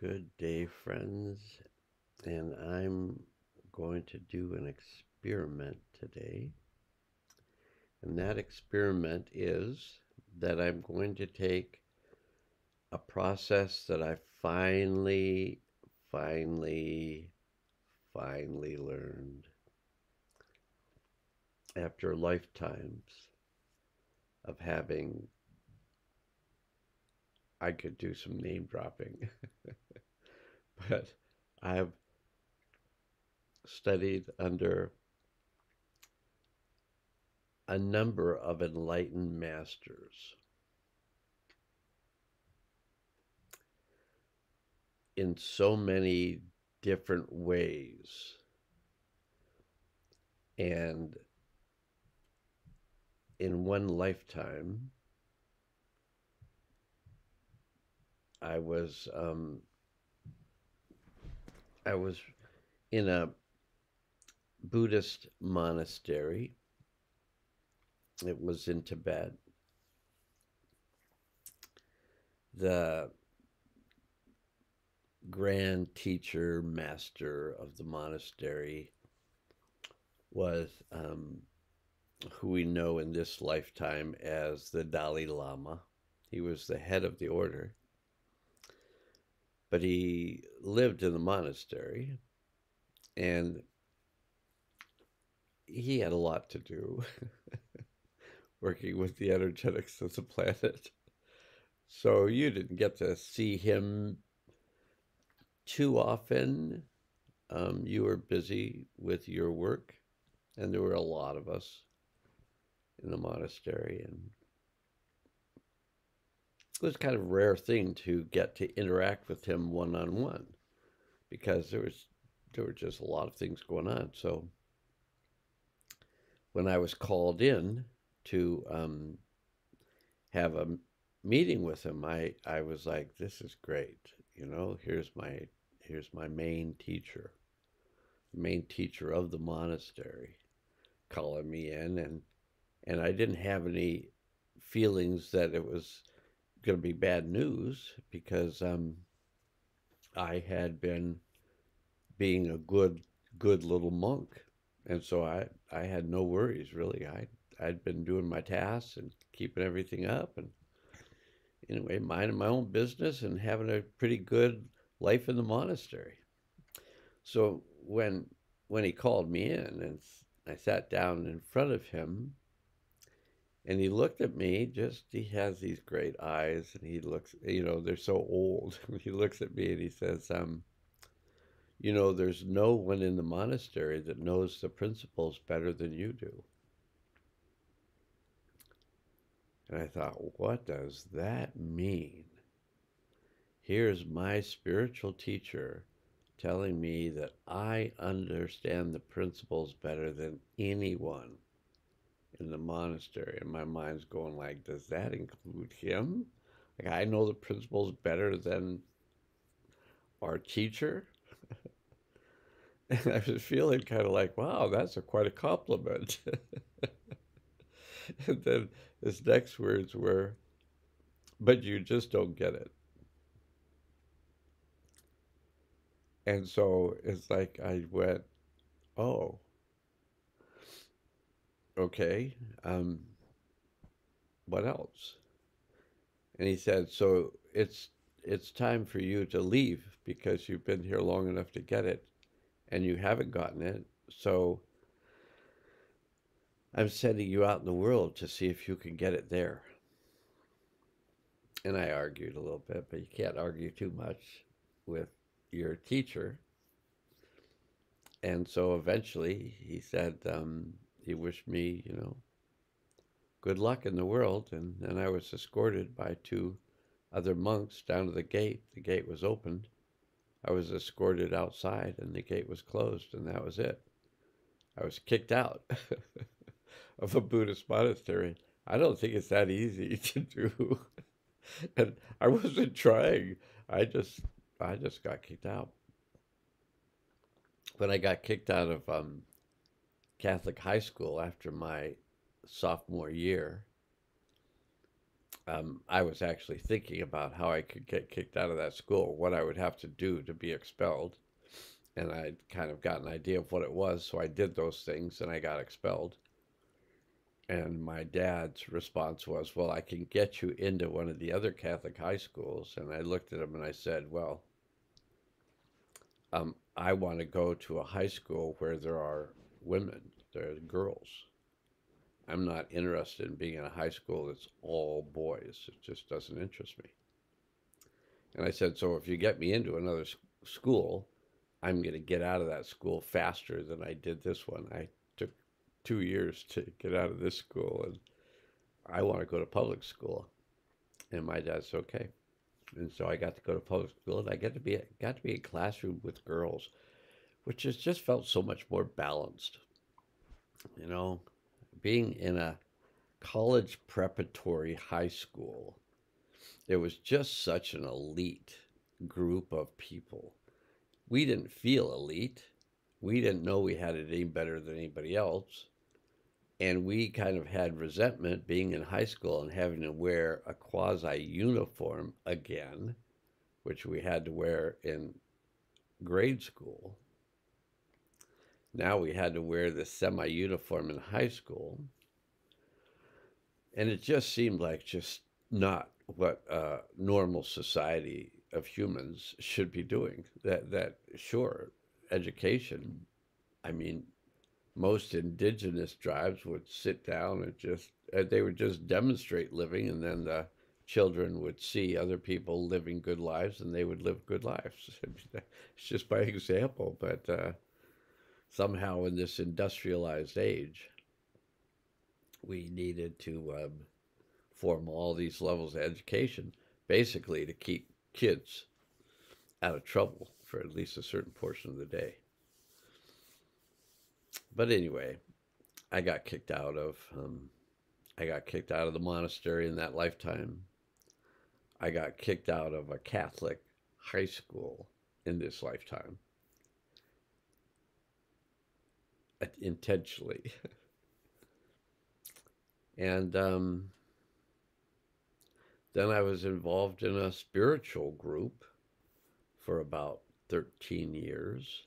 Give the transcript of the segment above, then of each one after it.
Good day, friends. And I'm going to do an experiment today. And that experiment is that I'm going to take a process that I finally, finally learned after lifetimes of having, I could do some name dropping, but I've studied under a number of enlightened masters in so many different ways. And in one lifetime, I was um, I was in a Buddhist monastery. It was in Tibet. The grand teacher master of the monastery was who we know in this lifetime as the Dalai Lama. He was the head of the order, but he lived in the monastery and he had a lot to do working with the energetics of the planet. So you didn't get to see him too often. You were busy with your work, and there were a lot of us in the monastery, and it was kind of a rare thing to get to interact with him one on one because there were just a lot of things going on. So when I was called in to have a meeting with him, I was like, this is great. Here's my main teacher of the monastery, calling me in, and I didn't have any feelings that it was going to be bad news because I had been being a good little monk, and so I had no worries really. I'd been doing my tasks and keeping everything up, and anyway, minding my own business and having a pretty good life in the monastery. So when he called me in and I sat down in front of him and he looked at me, just he has these great eyes and he looks, they're so old. He looks at me and he says, there's no one in the monastery that knows the principles better than you do. And I thought, what does that mean? Here's my spiritual teacher telling me that I understand the principles better than anyone in the monastery. And my mind's going like, does that include him? Like I know the principles better than our teacher? And I was feeling kind of like, wow, that's quite a compliment. And then his next words were, but you just don't get it. And so it's like I went, oh, okay. What else? And he said, so it's time for you to leave because you've been here long enough to get it and you haven't gotten it. So I'm sending you out in the world to see if you can get it there. And I argued a little bit, but you can't argue too much with your teacher. And so eventually he said, he wished me, good luck in the world. And then I was escorted by two other monks down to the gate. The gate was opened. I was escorted outside and the gate was closed, and that was it. I was kicked out of a Buddhist monastery. I don't think it's that easy to do. And I wasn't trying. I just I just got kicked out. When I got kicked out of Catholic high school after my sophomore year, I was actually thinking about how I could get kicked out of that school, what I would have to do to be expelled. And I'd kind of got an idea of what it was, so I did those things and I got expelled. And my dad's response was, "Well, I can get you into one of the other Catholic high schools." And I looked at him and I said, "Well, I want to go to a high school where there are women, there are girls. I'm not interested in being in a high school that's all boys. It just doesn't interest me." And I said, "So if you get me into another school, I'm going to get out of that school faster than I did this one. I took 2 years to get out of this school, and I want to go to public school." And my dad said, "Okay." And so I got to go to public school, and I got to be in a classroom with girls, which has just felt so much more balanced. You know, being in a college preparatory high school, it was just such an elite group of people. We didn't feel elite. We didn't know we had it any better than anybody else. And we kind of had resentment being in high school and having to wear a quasi uniform again, which we had to wear in grade school. Now we had to wear the semi uniform in high school. And it just seemed like just not what normal society of humans should be doing. That sure, education. I mean, most indigenous tribes would sit down and just they would just demonstrate living, and then the children would see other people living good lives, and they would live good lives. It's just by example, but somehow in this industrialized age, we needed to form all these levels of education, basically to keep kids out of trouble for at least a certain portion of the day. But anyway, I got kicked out of I got kicked out of the monastery in that lifetime. I got kicked out of a Catholic high school in this lifetime, intentionally. And then I was involved in a spiritual group for about 13 years,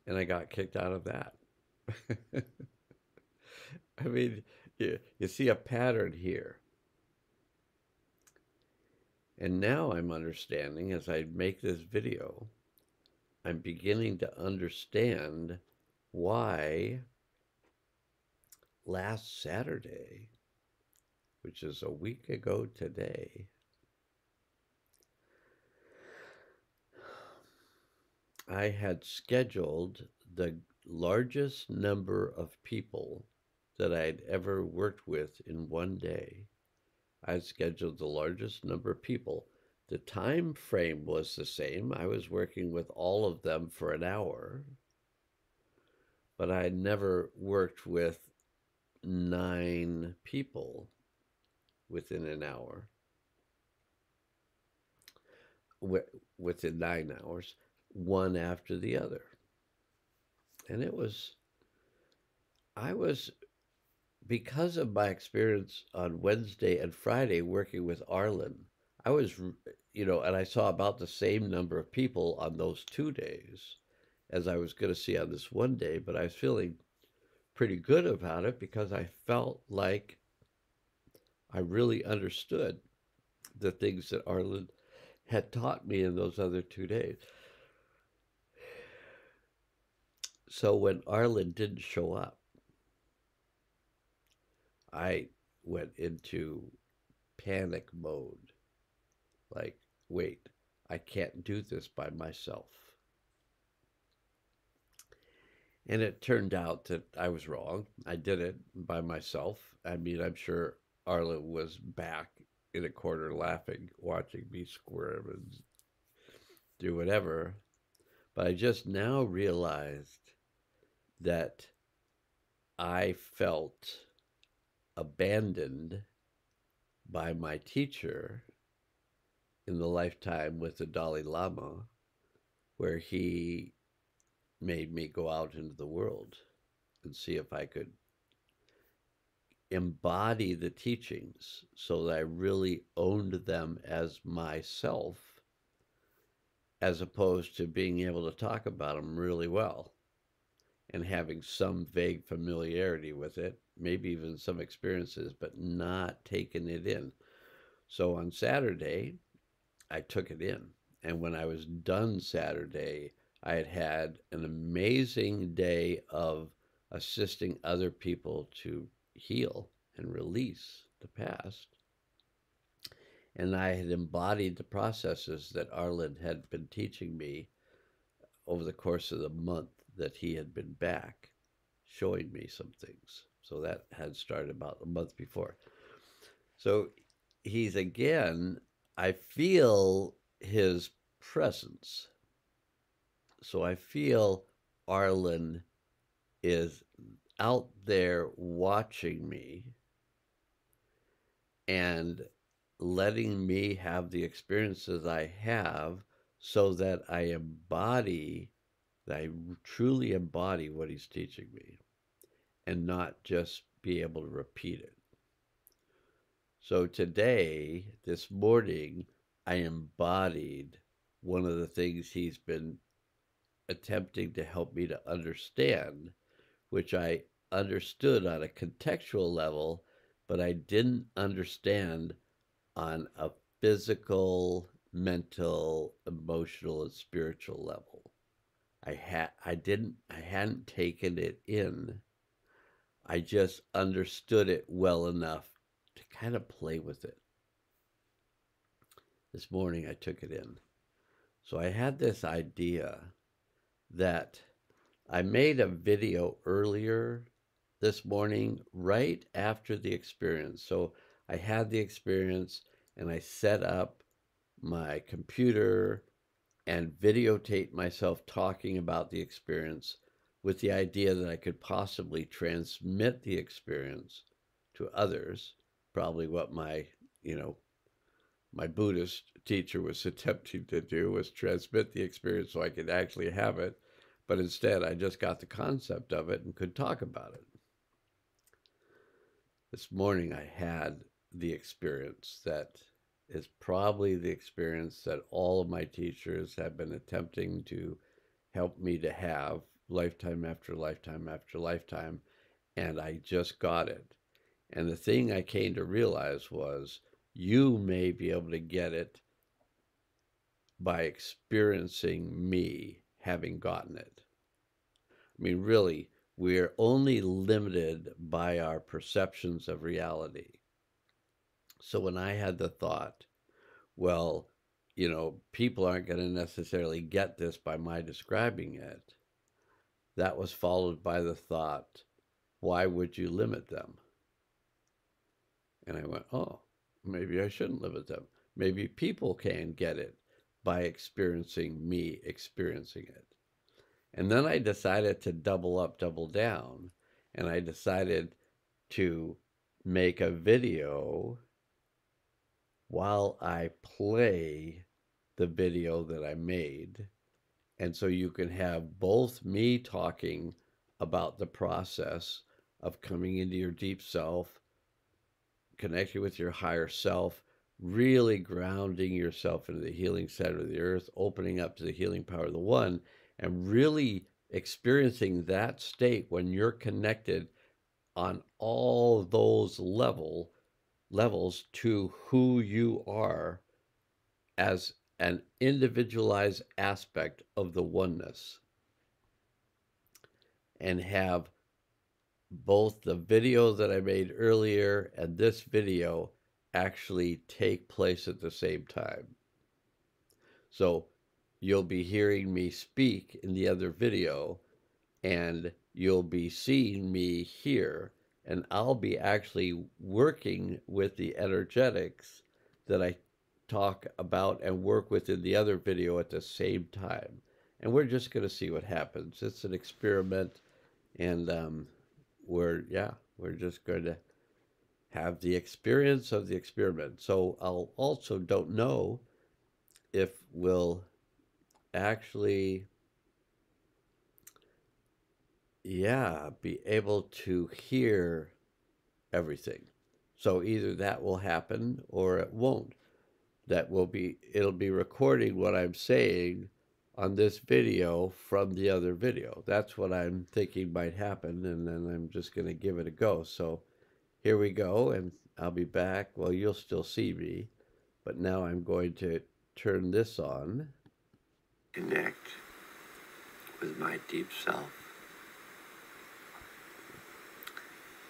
and I got kicked out of that. I mean, you see a pattern here. And now I'm understanding as I make this video, I'm beginning to understand why last Saturday, which is a week ago today, I had scheduled the largest number of people that I'd ever worked with in one day. I had scheduled the largest number of people. The time frame was the same. I was working with all of them for an hour, but I had never worked with 9 people within an hour, within 9 hours, one after the other. And I was, because of my experience on Wednesday and Friday working with Arlen, I was, and I saw about the same number of people on those 2 days as I was going to see on this one day, but I was feeling pretty good about it because I felt like I really understood the things that Arlen had taught me in those other 2 days. So when Arlen didn't show up, I went into panic mode. Like, wait, I can't do this by myself. And it turned out that I was wrong. I did it by myself. I mean, I'm sure Arlen was back in a corner laughing, watching me squirm and do whatever. But I just now realized that I felt abandoned by my teacher in the lifetime with the Dalai Lama, where he made me go out into the world and see if I could embody the teachings so that I really owned them as myself, as opposed to being able to talk about them really well and having some vague familiarity with it, maybe even some experiences, but not taking it in. So on Saturday, I took it in. And when I was done Saturday, I had had an amazing day of assisting other people to heal and release the past. And I had embodied the processes that Arlen had been teaching me over the course of the month that he had been back, showing me some things. So that had started about a month before. So he's again, I feel his presence. So I feel Arlen is out there watching me and letting me have the experiences I have so that that I truly embody what he's teaching me and not just be able to repeat it. So today, this morning, I embodied one of the things he's been attempting to help me to understand, which I understood on a contextual level, but I didn't understand on a physical, mental, emotional, and spiritual level. I hadn't taken it in. I just understood it well enough to kind of play with it. This morning I took it in. So I had this idea that I made a video earlier this morning right after the experience. So I had the experience and I set up my computer and videotaped myself talking about the experience with the idea that I could possibly transmit the experience to others, probably what my Buddhist teacher was attempting to do was transmit the experience so I could actually have it, but instead I just got the concept of it and could talk about it. This morning I had the experience that is probably the experience that all of my teachers have been attempting to help me to have lifetime after lifetime after lifetime, and I just got it. And the thing I came to realize was you may be able to get it by experiencing me having gotten it. I mean, really, we're only limited by our perceptions of reality. So when I had the thought, well, people aren't going to necessarily get this by my describing it, that was followed by the thought, why would you limit them? And I went, oh, maybe I shouldn't limit them. Maybe people can get it by experiencing me experiencing it. And then I decided to double up, double down, and I decided to make a video while I play the video that I made. And so you can have both me talking about the process of coming into your deep self, connecting with your higher self, really grounding yourself into the healing center of the earth, opening up to the healing power of the one, and really experiencing that state when you're connected on all those levels to who you are as an individualized aspect of the oneness, and have both the video that I made earlier and this video actually take place at the same time. So you'll be hearing me speak in the other video, and you'll be seeing me here, and I'll be actually working with the energetics that I talk about and work with in the other video at the same time. And we're just going to see what happens. It's an experiment, and we're just going to have the experience of the experiment. So I'll also don't know if we'll actually be able to hear everything. So either that will happen or it won't. It'll be recording what I'm saying on this video from the other video. That's what I'm thinking might happen, and then I'm just going to give it a go. So here we go, and I'll be back. Well, you'll still see me, but now I'm going to turn this on. Connect with my deep self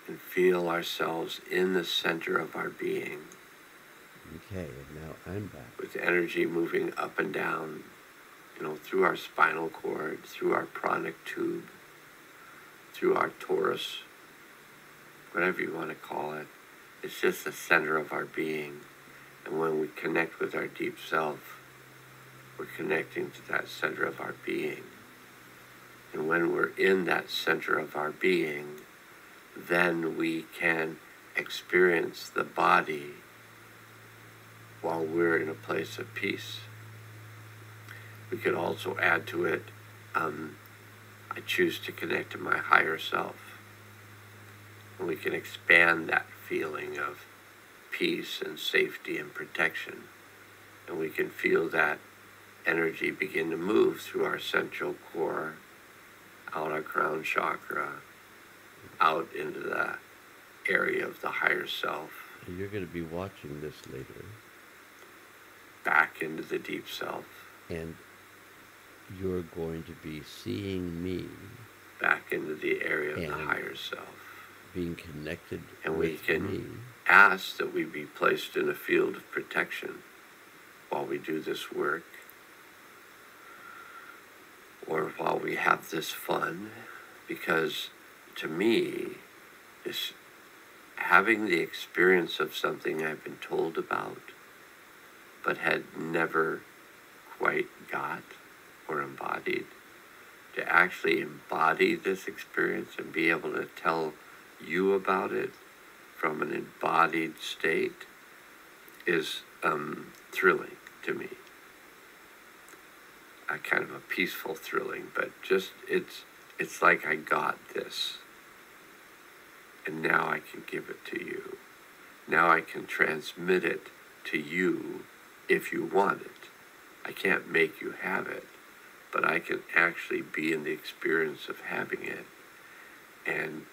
and feel ourselves in the center of our being. Okay, and now I'm back. With energy moving up and down, through our spinal cord, through our pranic tube, through our torus, whatever you want to call it. It's just the center of our being. And when we connect with our deep self, we're connecting to that center of our being. And when we're in that center of our being, then we can experience the body while we're in a place of peace. We could also add to it, I choose to connect to my higher self. And we can expand that feeling of peace and safety and protection. And we can feel that energy begin to move through our central core, out our crown chakra, out into the area of the higher self. And you're going to be watching this later. Back into the deep self. And you're going to be seeing me back into the area of the higher self, being connected and with me. And we can ask that we be placed in a field of protection while we do this work, or while we have this fun, because to me, it's having the experience of something I've been told about but had never quite got or embodied. To actually embody this experience and be able to tell you about it from an embodied state is thrilling to me. A kind of a peaceful thrilling, but just it's like I got this, and now I can give it to you. Now I can transmit it to you if you want it. I can't make you have it, but I can actually be in the experience of having it, and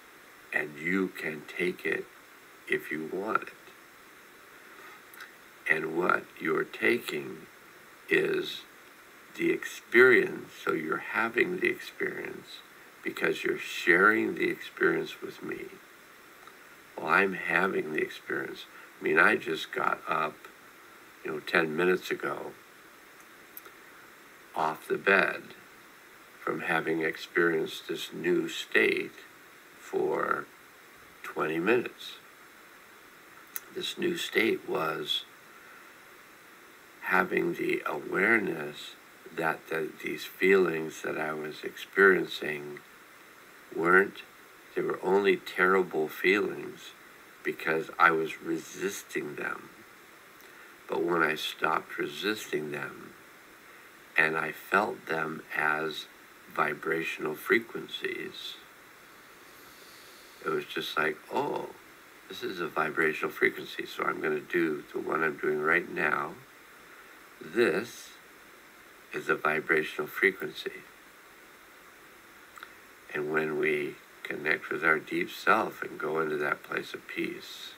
you can take it if you want it. And what you're taking is the experience, so you're having the experience because you're sharing the experience with me. Well, I'm having the experience. I mean, I just got up, 10 minutes ago off the bed from having experienced this new state for 20 minutes. This new state was having the awareness that these feelings that I was experiencing they were only terrible feelings because I was resisting them. But when I stopped resisting them and I felt them as vibrational frequencies, it was just like, oh, this is a vibrational frequency, so I'm going to do the one I'm doing right now. This is a vibrational frequency. And when we connect with our deep self and go into that place of peace,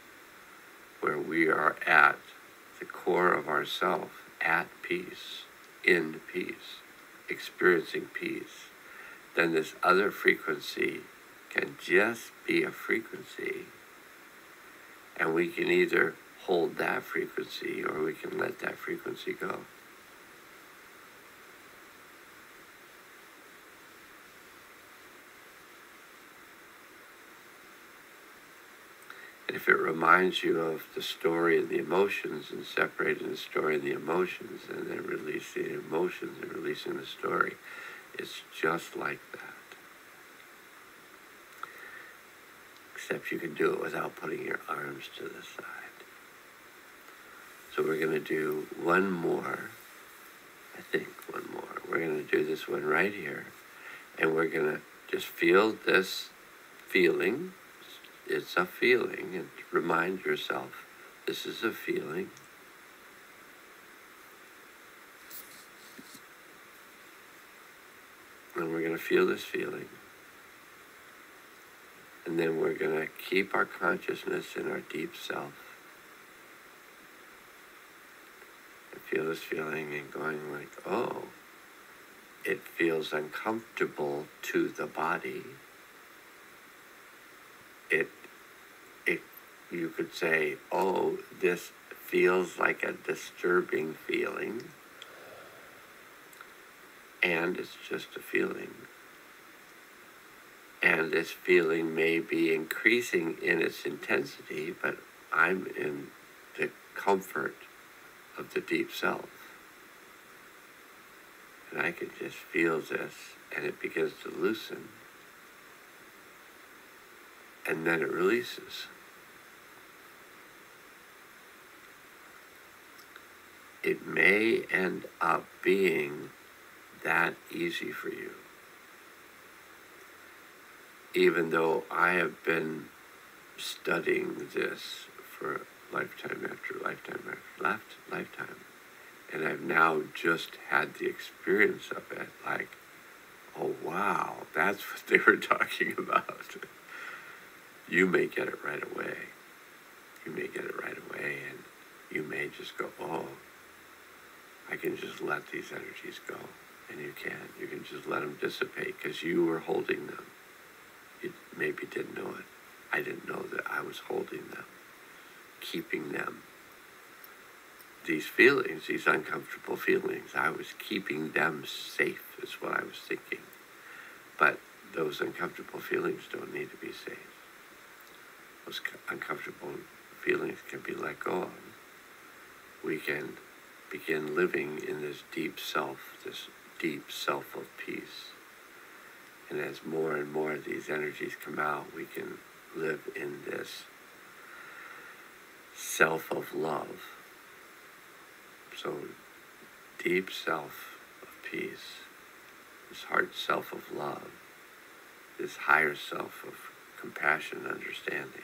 where we are at the core of ourself, at peace, in peace, experiencing peace, then this other frequency can just be a frequency. And we can either hold that frequency or we can let that frequency go. And if it reminds you of the story and the emotions, and separating the story and the emotions, and then releasing the emotions and releasing the story, it's just like that. Except you can do it without putting your arms to the side. So we're going to do one more. We're going to do this one right here. And we're going to just feel this feeling, it's a feeling, and remind yourself this is a feeling. And we're going to feel this feeling. And then we're going to keep our consciousness in our deep self. And feel this feeling and going like, oh, it feels uncomfortable to the body. It, you could say, oh, this feels like a disturbing feeling. And it's just a feeling. And this feeling may be increasing in its intensity, but I'm in the comfort of the deep self. And I can just feel this, and it begins to loosen. And then it releases. It may end up being that easy for you. Even though I have been studying this for lifetime after lifetime after lifetime, and I've now just had the experience of it, like, oh wow, that's what they were talking about. You may get it right away. You may get it right away, and you may just go, oh, I can just let these energies go. And you can. You can just let them dissipate because you were holding them. You maybe didn't know it. I didn't know that I was holding them, keeping them. These feelings, these uncomfortable feelings, I was keeping them safe is what I was thinking. But those uncomfortable feelings don't need to be safe. Those uncomfortable feelings can be let go of. We can begin living in this deep self of peace. And as more and more of these energies come out, we can live in this self of love. So deep self of peace, this heart self of love, this higher self of compassion and understanding.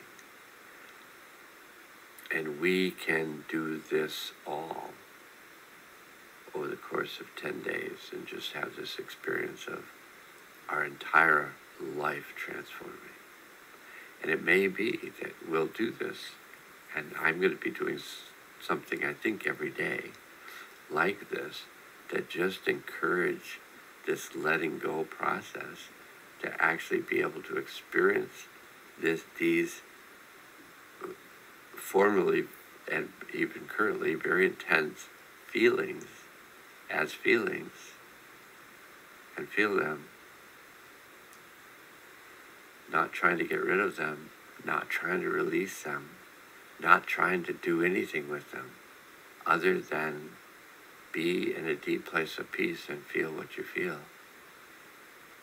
And we can do this all over the course of 10 days and just have this experience of our entire life transforming. And it may be that we'll do this, and I'm going to be doing something, I think, every day like this, that just encourage this letting go process to actually be able to experience these formerly and even currently very intense feelings as feelings, and feel them, not trying to get rid of them, not trying to release them, not trying to do anything with them other than be in a deep place of peace and feel what you feel.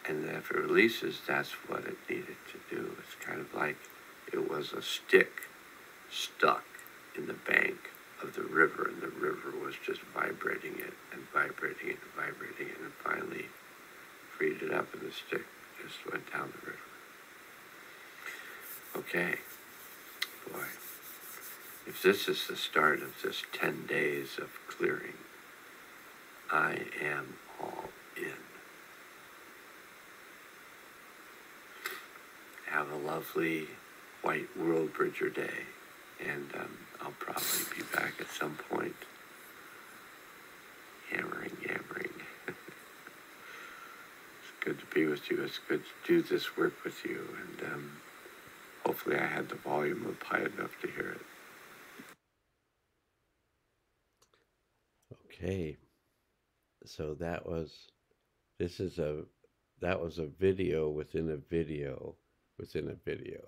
And if it releases, that's what it needed to do. It's kind of like it was a stick stuck in the bank of the river, and the river was just vibrating it and vibrating it and vibrating it, and finally freed it up, and the stick just went down the river. Okay, boy, if this is the start of this 10 days of clearing, I am all in. Have a lovely white world bridger day, and I'll probably be back at some point yammering. It's good to be with you. It's good to do this work with you, and hopefully I had the volume up high enough to hear it. Okay, so that was a video within a video within a video.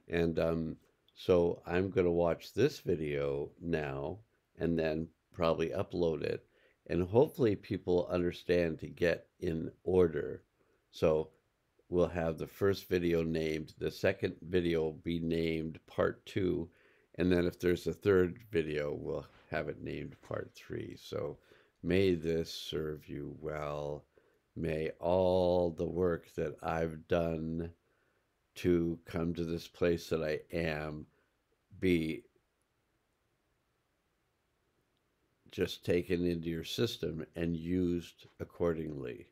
And so I'm going to watch this video now and then probably upload it. And hopefully people understand to get in order. So we'll have the first video named, the second video will be named part 2. And then if there's a third video, we'll have it named part 3. So may this serve you well. May all the work that I've done to come to this place that I am, be just taken into your system and used accordingly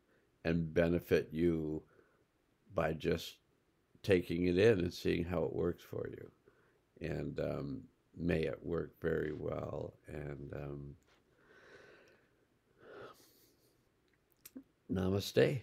and benefit you by just taking it in and seeing how it works for you. And may it work very well. And namaste.